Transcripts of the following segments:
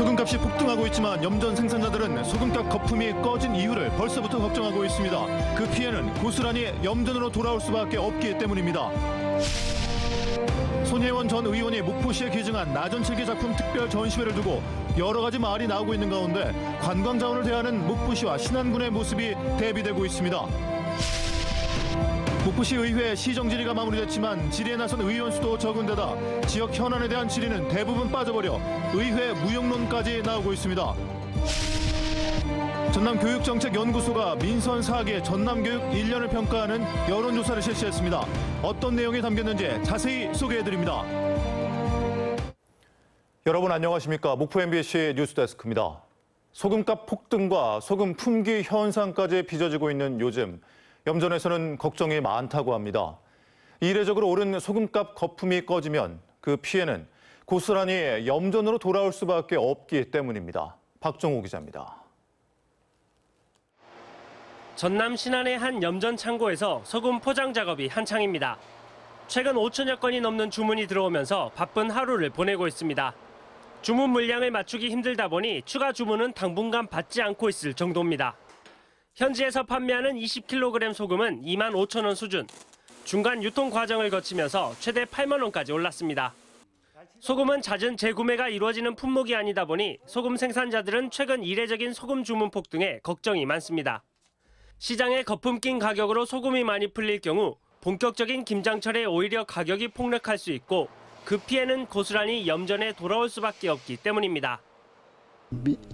소금값이 폭등하고 있지만 염전 생산자들은 소금값 거품이 꺼진 이유를 벌써부터 걱정하고 있습니다. 그 피해는 고스란히 염전으로 돌아올 수밖에 없기 때문입니다. 손혜원 전 의원이 목포시에 기증한 나전칠기 작품 특별 전시회를 두고 여러 가지 말이 나오고 있는 가운데 관광 자원을 대하는 목포시와 신안군의 모습이 대비되고 있습니다. 목포시 의회 시정 질의가 마무리됐지만 질의에 나선 의원 수도 적은 데다 지역 현안에 대한 질의는 대부분 빠져버려 의회 무용론까지 나오고 있습니다. 전남교육정책연구소가 민선 4기 전남교육 1년을 평가하는 여론조사를 실시했습니다. 어떤 내용이 담겼는지 자세히 소개해드립니다. 여러분 안녕하십니까? 목포 MBC 뉴스데스크입니다. 소금값 폭등과 소금 품귀 현상까지 빚어지고 있는 요즘 염전에서는 걱정이 많다고 합니다. 이례적으로 오른 소금값 거품이 꺼지면 그 피해는 고스란히 염전으로 돌아올 수밖에 없기 때문입니다. 박정호 기자입니다. 전남 신안의 한 염전 창고에서 소금 포장 작업이 한창입니다. 최근 5천여 건이 넘는 주문이 들어오면서 바쁜 하루를 보내고 있습니다. 주문 물량을 맞추기 힘들다 보니 추가 주문은 당분간 받지 않고 있을 정도입니다. 현지에서 판매하는 20kg 소금은 2만 5천 원 수준, 중간 유통 과정을 거치면서 최대 8만 원까지 올랐습니다. 소금은 잦은 재구매가 이루어지는 품목이 아니다 보니 소금 생산자들은 최근 이례적인 소금 주문 폭등에 걱정이 많습니다. 시장에 거품 낀 가격으로 소금이 많이 풀릴 경우 본격적인 김장철에 오히려 가격이 폭락할 수 있고 그 피해는 고스란히 염전에 돌아올 수밖에 없기 때문입니다.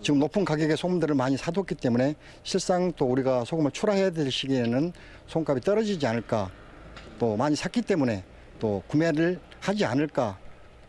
지금 높은 가격의 소금들을 많이 사뒀기 때문에 실상 또 우리가 소금을 출하해야 될 시기에는 소금값이 떨어지지 않을까, 또 많이 샀기 때문에 또 구매를 하지 않을까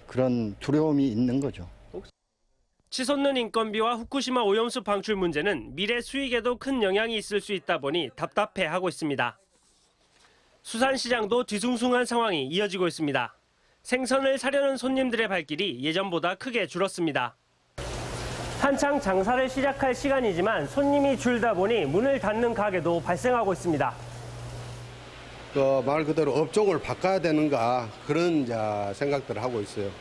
그런 두려움이 있는 거죠. 치솟는 인건비와 후쿠시마 오염수 방출 문제는 미래 수익에도 큰 영향이 있을 수 있다 보니 답답해하고 있습니다. 수산시장도 뒤숭숭한 상황이 이어지고 있습니다. 생선을 사려는 손님들의 발길이 예전보다 크게 줄었습니다. 한창 장사를 시작할 시간이지만 손님이 줄다 보니 문을 닫는 가게도 발생하고 있습니다. 말 그대로 업종을 바꿔야 되는가 그런 생각들을 하고 있어요.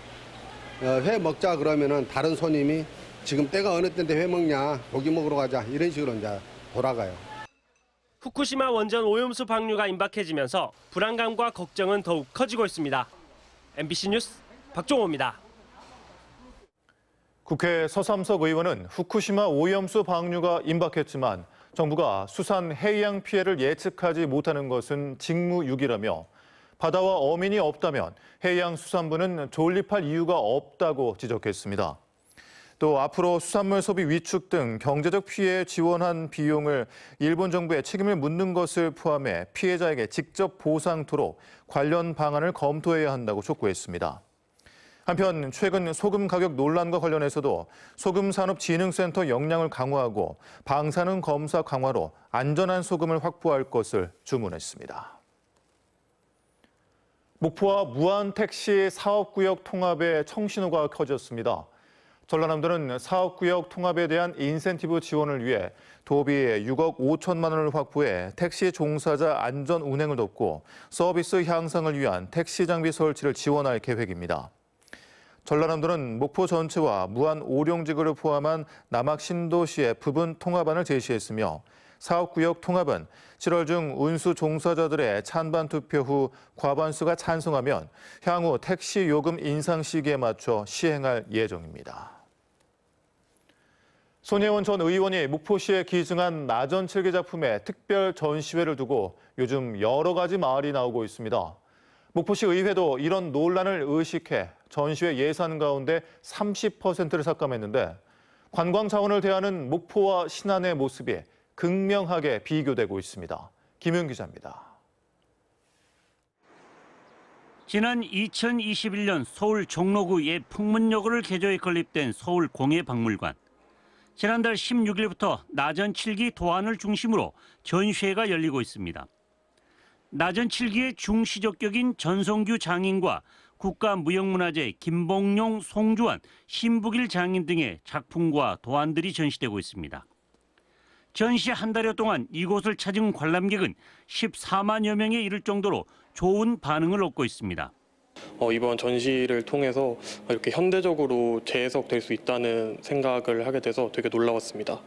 회 먹자 그러면은 다른 손님이 지금 때가 어느 때인데 회 먹냐, 고기 먹으러 가자 이런 식으로 이제 돌아가요. 후쿠시마 원전 오염수 방류가 임박해지면서 불안감과 걱정은 더욱 커지고 있습니다. MBC 뉴스 박종호입니다. 국회 서삼석 의원은 후쿠시마 오염수 방류가 임박했지만 정부가 수산 해양 피해를 예측하지 못하는 것은 직무유기라며 바다와 어민이 없다면 해양수산부는 존립할 이유가 없다고 지적했습니다. 또 앞으로 수산물 소비 위축 등 경제적 피해에 지원한 비용을 일본 정부에 책임을 묻는 것을 포함해 피해자에게 직접 보상토록 관련 방안을 검토해야 한다고 촉구했습니다. 한편 최근 소금 가격 논란과 관련해서도 소금산업진흥센터 역량을 강화하고 방사능 검사 강화로 안전한 소금을 확보할 것을 주문했습니다. 목포와 무안택시 사업구역 통합의 청신호가 커졌습니다. 전라남도는 사업구역 통합에 대한 인센티브 지원을 위해 도비 6억 5천만 원을 확보해 택시 종사자 안전 운행을 돕고 서비스 향상을 위한 택시 장비 설치를 지원할 계획입니다. 전라남도는 목포 전체와 무안 오룡지구를 포함한 남학 신도시의 부분 통합안을 제시했으며 사업구역 통합은 7월 중 운수 종사자들의 찬반 투표 후 과반수가 찬성하면 향후 택시 요금 인상 시기에 맞춰 시행할 예정입니다. 손혜원 전 의원이 목포시에 기증한 나전칠기 작품의 특별 전시회를 두고 요즘 여러 가지 말이 나오고 있습니다. 목포시 의회도 이런 논란을 의식해 전시회 예산 가운데 30%를 삭감했는데 관광 자원을 대하는 목포와 신안의 모습이 극명하게 비교되고 있습니다. 김윤 기자입니다. 지난 2021년 서울 종로구 옛 풍문여고를 개조해 건립된 서울공예박물관. 지난달 16일부터 나전칠기 도안을 중심으로 전시회가 열리고 있습니다. 나전칠기의 중시적 격인 전성규 장인과 국가무형문화재 김봉룡, 송주환, 신북일 장인 등의 작품과 도안들이 전시되고 있습니다. 전시 한 달여 동안 이곳을 찾은 관람객은 14만여 명에 이를 정도로 좋은 반응을 얻고 있습니다. 이번 전시를 통해서 이렇게 현대적으로 재해석될 수 있다는 생각을 하게 돼서 되게 놀라웠습니다.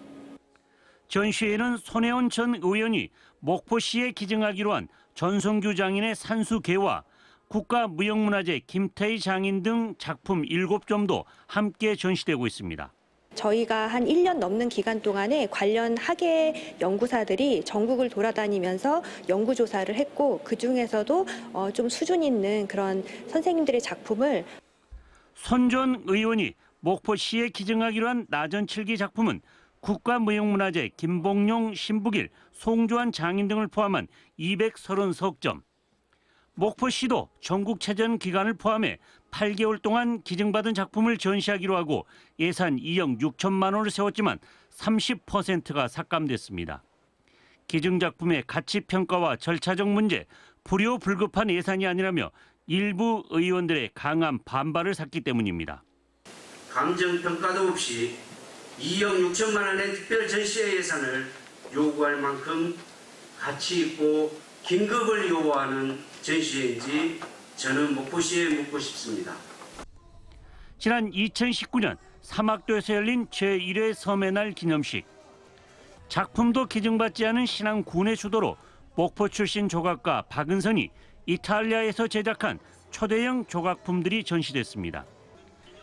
전시회에는 손혜원 전 의원이 목포시에 기증하기로 한 전성규 장인의 산수계와 국가무형문화재 김태희 장인 등 작품 7점도 함께 전시되고 있습니다. 저희가 한 1년 넘는 기간 동안에 관련 학예 연구사들이 전국을 돌아다니면서 연구조사를 했고 그중에서도 좀 수준 있는 그런 선생님들의 작품을 손 전 의원이 목포시에 기증하기로 한 나전칠기 작품은 국가무형문화재 김봉룡, 신북일, 송주환 장인 등을 포함한 230점. 목포시도 전국체전 기간을 포함해 8개월 동안 기증받은 작품을 전시하기로 하고 예산 2억 6천만 원을 세웠지만 30%가 삭감됐습니다. 기증 작품의 가치 평가와 절차적 문제, 불효불급한 예산이 아니라며 일부 의원들의 강한 반발을 샀기 때문입니다. 감정평가도 없이 2억 6천만 원의 특별 전시회 예산을 요구할 만큼 가치 있고 긴급을 요구하는 전시회인지 저는 목포시에 묻고 싶습니다. 지난 2019년 사막도에서 열린 제1회 섬의 날 기념식. 작품도 기증받지 않은 신안군의 주도로 목포 출신 조각가 박은선이 이탈리아에서 제작한 초대형 조각품들이 전시됐습니다.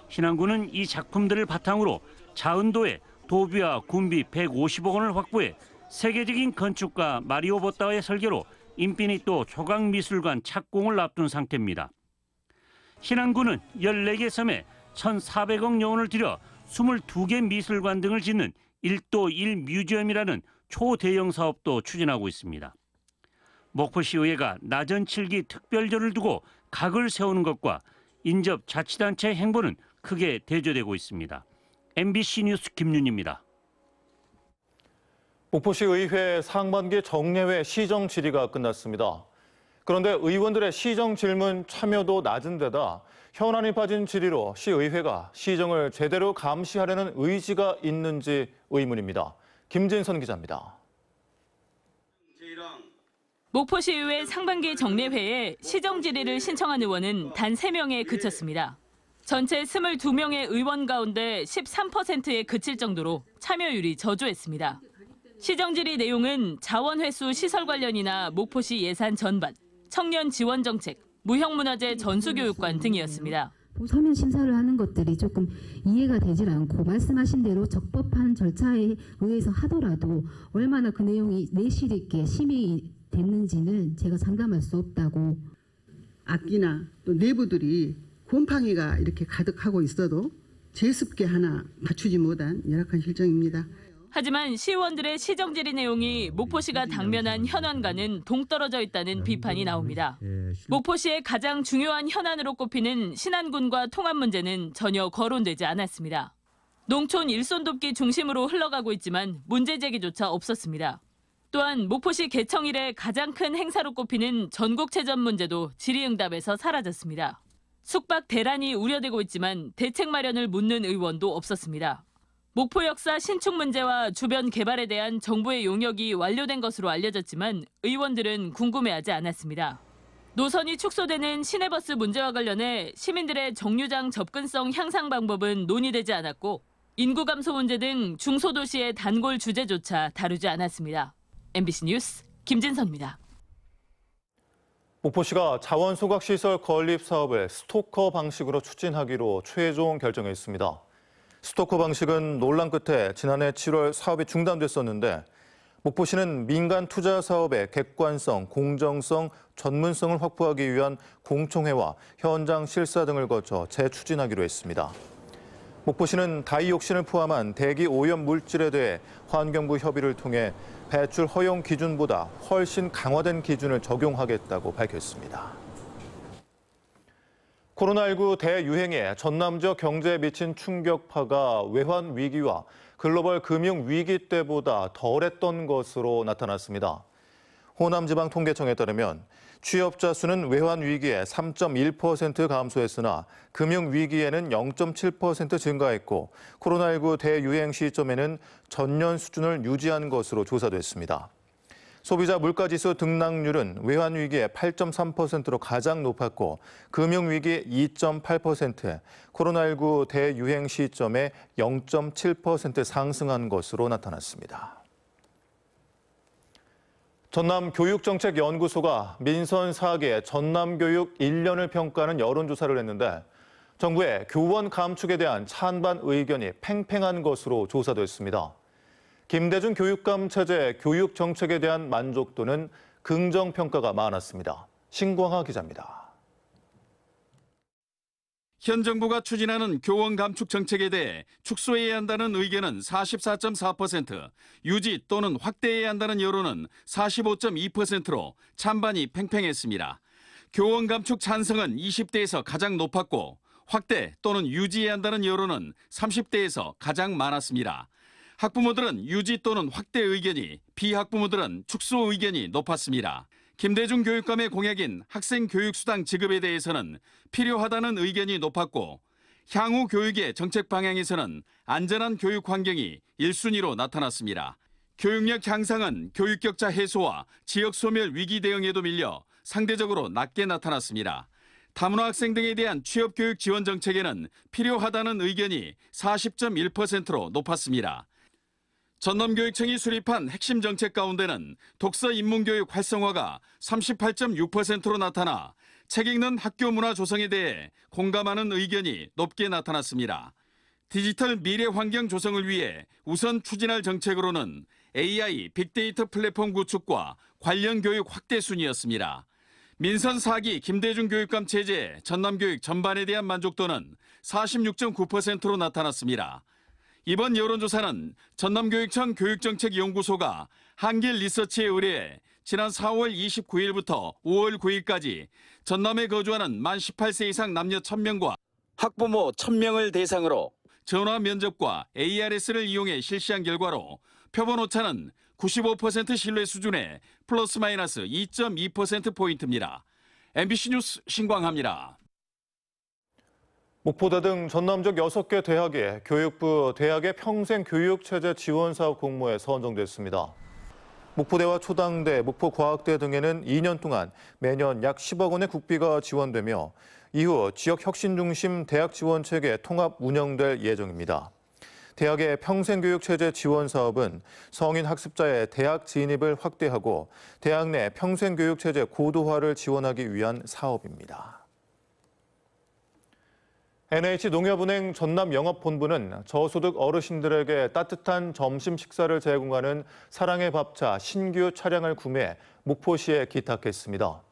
신안군은 이 작품들을 바탕으로 자은도에 도비와 군비 150억 원을 확보해 세계적인 건축가 마리오 보따의 설계로 인피니또 조각미술관 착공을 앞둔 상태입니다. 신안군은 14개 섬에 1,400억 원을 들여 22개 미술관 등을 짓는 1도 1 뮤지엄이라는 초대형 사업도 추진하고 있습니다. 목포시의회가 나전칠기 특별절을 두고 각을 세우는 것과 인접 자치단체 행보는 크게 대조되고 있습니다. MBC 뉴스 김윤입니다. 목포시 의회 상반기 정례회 시정 질의가 끝났습니다. 그런데 의원들의 시정 질문 참여도 낮은 데다 현안이 빠진 질의로 시의회가 시정을 제대로 감시하려는 의지가 있는지 의문입니다. 김진선 기자입니다. 목포시의회 상반기 정례회에 시정 질의를 신청한 의원은 단 3명에 그쳤습니다. 전체 22명의 의원 가운데 13%에 그칠 정도로 참여율이 저조했습니다. 시정 질의 내용은 자원 회수 시설 관련이나 목포시 예산 전반, 청년 지원 정책, 무형문화재 전수교육관 등이었습니다. 서면 심사를 하는 것들이 조금 이해가 되질 않고 말씀하신 대로 적법한 절차에 의해서 하더라도 얼마나 그 내용이 내실 있게 심의 됐는지는 제가 장담할 수 없다고. 악기나 또 내부들이 곰팡이가 이렇게 가득하고 있어도 제습기 하나 맞추지 못한 열악한 실정입니다. 하지만 시의원들의 시정 질의 내용이 목포시가 당면한 현안과는 동떨어져 있다는 비판이 나옵니다. 목포시의 가장 중요한 현안으로 꼽히는 신안군과 통합 문제는 전혀 거론되지 않았습니다. 농촌 일손 돕기 중심으로 흘러가고 있지만 문제 제기조차 없었습니다. 또한 목포시 개청 이래 가장 큰 행사로 꼽히는 전국체전 문제도 질의응답에서 사라졌습니다. 숙박 대란이 우려되고 있지만 대책 마련을 묻는 의원도 없었습니다. 목포 역사 신축 문제와 주변 개발에 대한 정부의 용역이 완료된 것으로 알려졌지만 의원들은 궁금해하지 않았습니다. 노선이 축소되는 시내버스 문제와 관련해 시민들의 정류장 접근성 향상 방법은 논의되지 않았고 인구 감소 문제 등 중소도시의 단골 주제조차 다루지 않았습니다. MBC 뉴스 김진선입니다. 목포시가 자원소각시설 건립 사업을 스토커 방식으로 추진하기로 최종 결정했습니다. 스토커 방식은 논란 끝에 지난해 7월 사업이 중단됐었는데 목포시는 민간 투자 사업의 객관성, 공정성, 전문성을 확보하기 위한 공청회와 현장 실사 등을 거쳐 재추진하기로 했습니다. 목포시는 다이옥신을 포함한 대기 오염 물질에 대해 환경부 협의를 통해 배출 허용 기준보다 훨씬 강화된 기준을 적용하겠다고 밝혔습니다. 코로나19 대유행에 전남 지역 경제에 미친 충격파가 외환 위기와 글로벌 금융 위기 때보다 덜했던 것으로 나타났습니다. 호남지방통계청에 따르면 취업자 수는 외환 위기에 3.1% 감소했으나 금융 위기에는 0.7% 증가했고 코로나19 대유행 시점에는 전년 수준을 유지한 것으로 조사됐습니다. 소비자 물가지수 등락률은 외환위기에 8.3%로 가장 높았고 금융위기 2.8%, 코로나19 대유행 시점에 0.7% 상승한 것으로 나타났습니다. 전남교육정책연구소가 민선 4개 전남교육 1년을 평가하는 여론조사를 했는데 정부의 교원 감축에 대한 찬반 의견이 팽팽한 것으로 조사됐습니다. 김대중 교육감 체제 교육 정책에 대한 만족도는 긍정평가가 많았습니다. 신광하 기자입니다. 현 정부가 추진하는 교원 감축 정책에 대해 축소해야 한다는 의견은 44.4%, 유지 또는 확대해야 한다는 여론은 45.2%로 찬반이 팽팽했습니다. 교원 감축 찬성은 20대에서 가장 높았고 확대 또는 유지해야 한다는 여론은 30대에서 가장 많았습니다. 학부모들은 유지 또는 확대 의견이, 비학부모들은 축소 의견이 높았습니다. 김대중 교육감의 공약인 학생 교육수당 지급에 대해서는 필요하다는 의견이 높았고 향후 교육의 정책 방향에서는 안전한 교육 환경이 1순위로 나타났습니다. 교육력 향상은 교육 격차 해소와 지역 소멸 위기 대응에도 밀려 상대적으로 낮게 나타났습니다. 다문화 학생 등에 대한 취업 교육 지원 정책에는 필요하다는 의견이 40.1%로 높았습니다. 전남교육청이 수립한 핵심 정책 가운데는 독서 인문교육 활성화가 38.6%로 나타나 책 읽는 학교 문화 조성에 대해 공감하는 의견이 높게 나타났습니다. 디지털 미래 환경 조성을 위해 우선 추진할 정책으로는 AI, 빅데이터 플랫폼 구축과 관련 교육 확대 순이었습니다. 민선 4기 김대중 교육감 체제 전남교육 전반에 대한 만족도는 46.9%로 나타났습니다. 이번 여론조사는 전남교육청 교육정책연구소가 한길 리서치에 의뢰해 지난 4월 29일부터 5월 9일까지 전남에 거주하는 만 18세 이상 남녀 1000명과 학부모 1000명을 대상으로 전화 면접과 ARS를 이용해 실시한 결과로 표본 오차는 95% 신뢰 수준의 플러스 마이너스 2.2%포인트입니다. MBC 뉴스 신광하입니다. 목포대 등 전남 적 6개 대학이 교육부 대학의 평생교육체제 지원사업 공모에 선정됐습니다. 목포대와 초당대, 목포과학대 등에는 2년 동안 매년 약 10억 원의 국비가 지원되며 이후 지역 혁신 중심 대학 지원체계 통합 운영될 예정입니다. 대학의 평생교육체제 지원 사업은 성인 학습자의 대학 진입을 확대하고 대학 내 평생교육체제 고도화를 지원하기 위한 사업입니다. NH농협은행 전남영업본부는 저소득 어르신들에게 따뜻한 점심 식사를 제공하는 사랑의 밥차 신규 차량을 구매해 목포시에 기탁했습니다.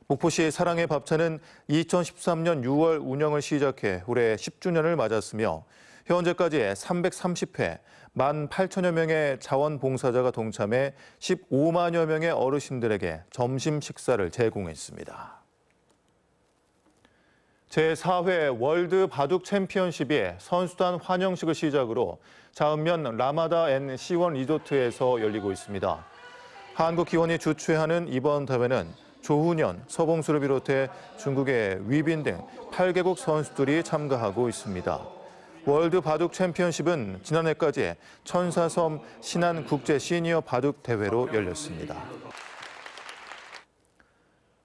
목포시 사랑의 밥차는 2013년 6월 운영을 시작해 올해 10주년을 맞았으며 현재까지 330회, 18,000여 명의 자원봉사자가 동참해 15만여 명의 어르신들에게 점심 식사를 제공했습니다. 제4회 월드 바둑 챔피언십이 선수단 환영식을 시작으로 자읍면 라마다 앤 C1 리조트에서 열리고 있습니다. 한국기원이 주최하는 이번 대회는 조훈현, 서봉수를 비롯해 중국의 위빈 등 8개국 선수들이 참가하고 있습니다. 월드 바둑 챔피언십은 지난해까지 천사섬 신안 국제 시니어 바둑 대회로 열렸습니다.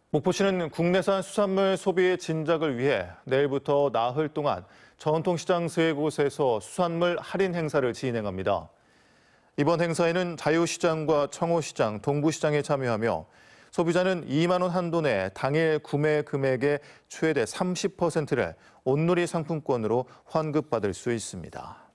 목포시는 국내산 수산물 소비 진작을 위해 내일부터 나흘 동안 전통시장 3곳에서 수산물 할인 행사를 진행합니다. 이번 행사에는 자유시장과 청호시장, 동부시장에 참여하며 소비자는 2만 원 한도 내 당일 구매 금액의 최대 30%를 온누리 상품권으로 환급받을 수 있습니다.